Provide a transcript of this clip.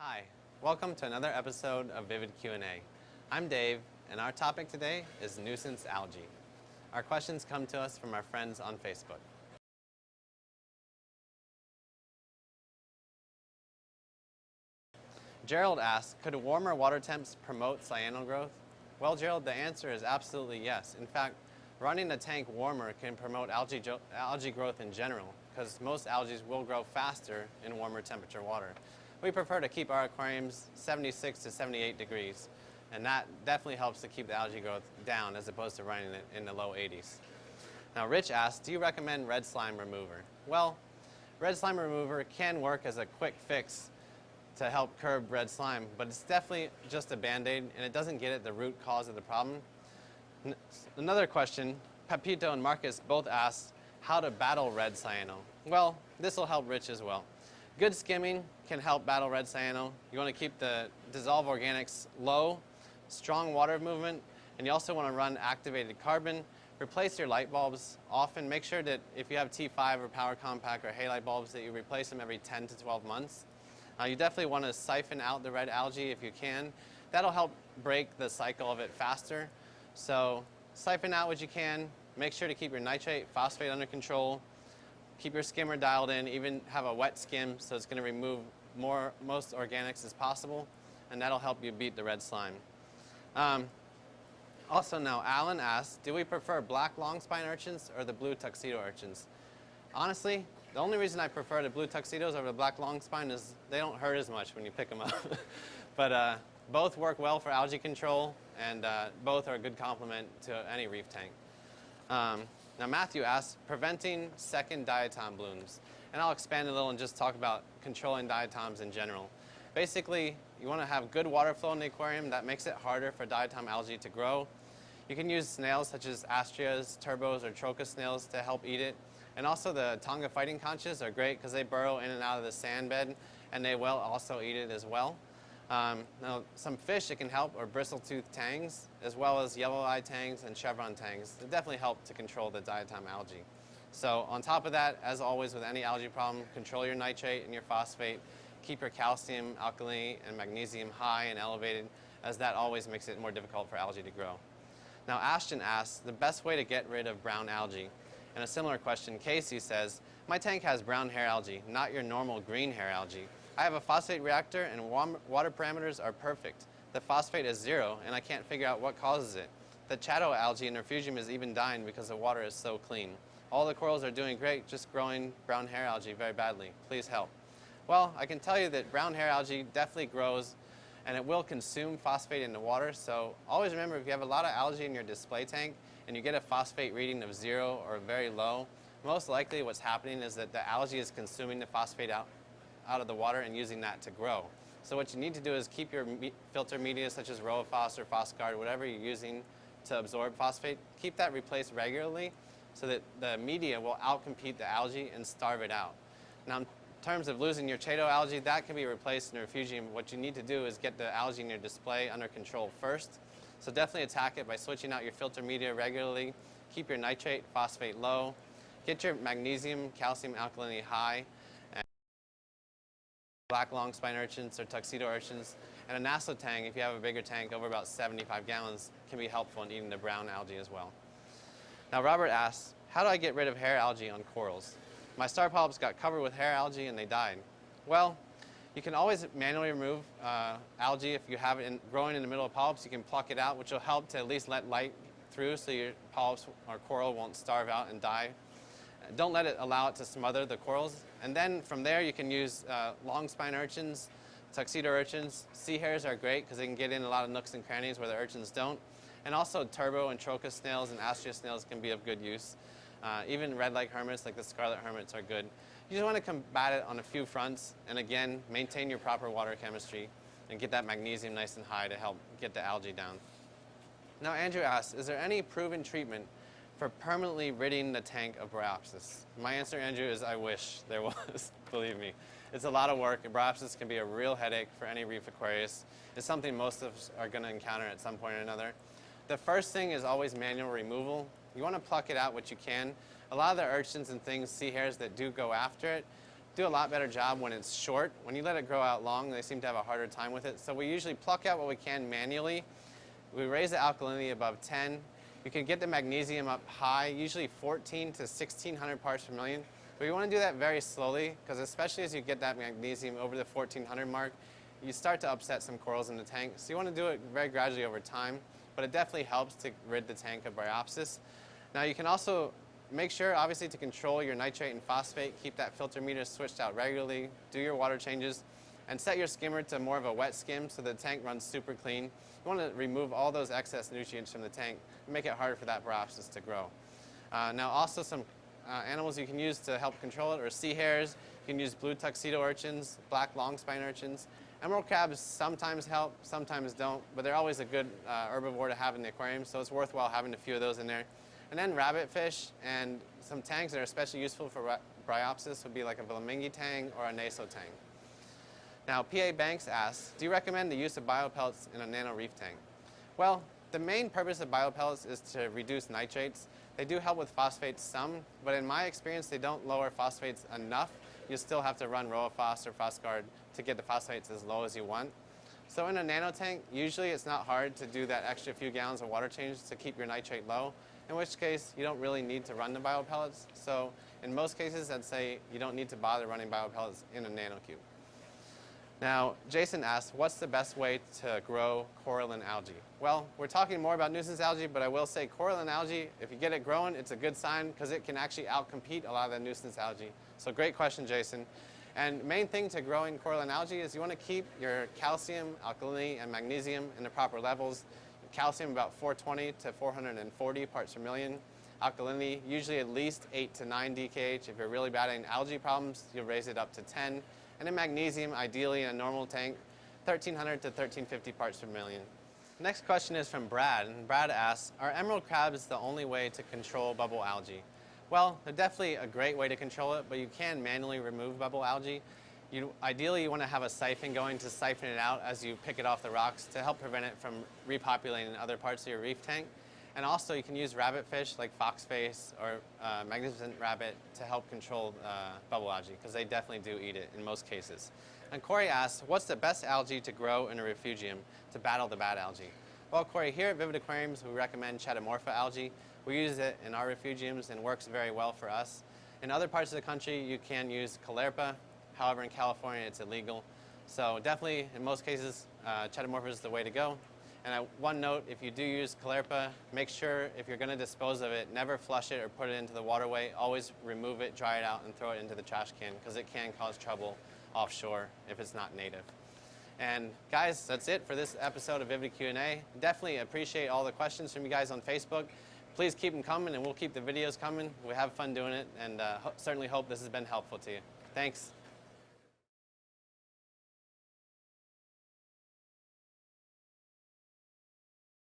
Hi, welcome to another episode of Vivid Q&A. I'm Dave, and our topic today is nuisance algae. Our questions come to us from our friends on Facebook. Gerald asks, could warmer water temps promote cyanal growth? Well, Gerald, the answer is absolutely yes. In fact, running the tank warmer can promote algae growth in general, because most algae will grow faster in warmer temperature water. We prefer to keep our aquariums 76 to 78 degrees, and that definitely helps to keep the algae growth down as opposed to running it in the low 80s. Now, Rich asks, do you recommend red slime remover? Well, red slime remover can work as a quick fix to help curb red slime, but it's definitely just a band-aid, and it doesn't get at the root cause of the problem. Another question, Pepito and Marcus both asked how to battle red cyano. Well, this will help Rich as well. Good skimming can help battle red cyano. You want to keep the dissolved organics low, strong water movement, and you also want to run activated carbon. Replace your light bulbs often. Make sure that if you have T5 or Power Compact or halide bulbs that you replace them every 10 to 12 months. You definitely want to siphon out the red algae if you can. That'll help break the cycle of it faster. So siphon out what you can. Make sure to keep your nitrate, phosphate under control. Keep your skimmer dialed in. Even have a wet skim so it's going to remove most organics as possible. And that'll help you beat the red slime. Also now, Alan asks, do we prefer black long spine urchins or the blue tuxedo urchins? Honestly, the only reason I prefer the blue tuxedos over the black long spine is they don't hurt as much when you pick them up. But both work well for algae control, and both are a good complement to any reef tank. Now Matthew asks, preventing second diatom blooms. And I'll expand a little and just talk about controlling diatoms in general. Basically, you want to have good water flow in the aquarium. That makes it harder for diatom algae to grow. You can use snails such as astrias, turbos, or trochus snails to help eat it. And also the Tonga fighting conches are great because they burrow in and out of the sand bed, and they will also eat it as well. Now, some fish that can help are bristle-toothed tangs, as well as yellow-eye tangs and chevron tangs. They definitely help to control the diatom algae. So on top of that, as always with any algae problem, control your nitrate and your phosphate. Keep your calcium, alkali, and magnesium high and elevated, as that always makes it more difficult for algae to grow. Now Ashton asks, the best way to get rid of brown algae. And a similar question, Casey says, my tank has brown hair algae, not your normal green hair algae. I have a phosphate reactor and water parameters are perfect. The phosphate is 0 and I can't figure out what causes it. The chatto algae in refugium is even dying because the water is so clean. All the corals are doing great, just growing brown hair algae very badly. Please help. Well, I can tell you that brown hair algae definitely grows and it will consume phosphate in the water. So always remember, if you have a lot of algae in your display tank and you get a phosphate reading of 0 or very low, most likely what's happening is that the algae is consuming the phosphate out of the water and using that to grow. So what you need to do is keep your filter media such as Rowaphos or Phosguard, whatever you're using to absorb phosphate, keep that replaced regularly so that the media will outcompete the algae and starve it out. Now, in terms of losing your chaeto algae, that can be replaced in refugium. What you need to do is get the algae in your display under control first. So definitely attack it by switching out your filter media regularly. Keep your nitrate, phosphate low. Get your magnesium, calcium, alkalinity high. And black long spine urchins or tuxedo urchins. And a Nassau tank, if you have a bigger tank over about 75 gallons, can be helpful in eating the brown algae as well. Now Robert asks, how do I get rid of hair algae on corals? My star polyps got covered with hair algae and they died. Well, you can always manually remove algae if you have it growing in the middle of polyps. You can pluck it out, which will help to at least let light through so your polyps or coral won't starve out and die. Don't let it allow it to smother the corals. And then from there you can use long spine urchins, tuxedo urchins. Sea hares are great because they can get in a lot of nooks and crannies where the urchins don't. And also turbo and trochus snails and astria snails can be of good use. Even red leg hermits like the scarlet hermits are good. You just want to combat it on a few fronts, and again, maintain your proper water chemistry and get that magnesium nice and high to help get the algae down. Now Andrew asks, is there any proven treatment for permanently ridding the tank of Bryopsis? My answer, Andrew, is I wish there was, believe me. It's a lot of work, and Bryopsis can be a real headache for any reef aquarius. It's something most of us are going to encounter at some point or another. The first thing is always manual removal. You want to pluck it out what you can. A lot of the urchins and things, sea hares that do go after it, do a lot better job when it's short. When you let it grow out long, they seem to have a harder time with it. So we usually pluck out what we can manually. We raise the alkalinity above 10. You can get the magnesium up high, usually 14 to 1600 parts per million. But you want to do that very slowly, because especially as you get that magnesium over the 1400 mark, you start to upset some corals in the tank. So you want to do it very gradually over time, but it definitely helps to rid the tank of bryopsis. Now you can also make sure, obviously, to control your nitrate and phosphate, keep that filter meter switched out regularly, do your water changes, and set your skimmer to more of a wet skim so the tank runs super clean. You want to remove all those excess nutrients from the tank and make it harder for that bryopsis to grow. Now also some animals you can use to help control it are sea hares. You can use blue tuxedo urchins, black long spine urchins. Emerald crabs sometimes help, sometimes don't, but they're always a good herbivore to have in the aquarium, so it's worthwhile having a few of those in there. And then rabbitfish and some tanks that are especially useful for bryopsis would be like a Velamingi tang or a naso tang. Now, P.A. Banks asks, do you recommend the use of biopellets in a nano reef tank? Well, the main purpose of biopellets is to reduce nitrates. They do help with phosphates some, but in my experience, they don't lower phosphates enough. You still have to run RoaPhos or PhosGuard to get the phosphates as low as you want. So in a nano tank, usually it's not hard to do that extra few gallons of water change to keep your nitrate low, in which case you don't really need to run the biopellets. So in most cases, I'd say you don't need to bother running biopellets in a nanocube. Now, Jason asks, what's the best way to grow coralline algae? Well, we're talking more about nuisance algae, but I will say coralline algae, if you get it growing, it's a good sign because it can actually outcompete a lot of the nuisance algae. So great question, Jason. And main thing to growing coralline algae is you want to keep your calcium, alkalinity, and magnesium in the proper levels. Calcium about 420 to 440 parts per million. Alkalinity, usually at least 8 to 9 DKH. If you're really bad at algae problems, you'll raise it up to 10. And then magnesium, ideally in a normal tank, 1300 to 1350 parts per million. Next question is from Brad, and Brad asks, are emerald crabs the only way to control bubble algae? Well, they're definitely a great way to control it, but you can manually remove bubble algae. Ideally, you want to have a siphon going to siphon it out as you pick it off the rocks to help prevent it from repopulating other parts of your reef tank. And also, you can use rabbitfish like foxface or magnificent rabbit to help control bubble algae, because they definitely do eat it in most cases. And Corey asks, what's the best algae to grow in a refugium to battle the bad algae? Well, Corey, here at Vivid Aquariums, we recommend Chaetomorpha algae. We use it in our refugiums and works very well for us. In other parts of the country, you can use Caulerpa. However, in California, it's illegal. So definitely, in most cases, Chaetomorpha is the way to go. And one note, if you do use Caulerpa, make sure if you're going to dispose of it, never flush it or put it into the waterway. Always remove it, dry it out, and throw it into the trash can, because it can cause trouble offshore if it's not native. And guys, that's it for this episode of Vivid Q&A. Definitely appreciate all the questions from you guys on Facebook. Please keep them coming, and we'll keep the videos coming. We have fun doing it, and certainly hope this has been helpful to you. Thanks.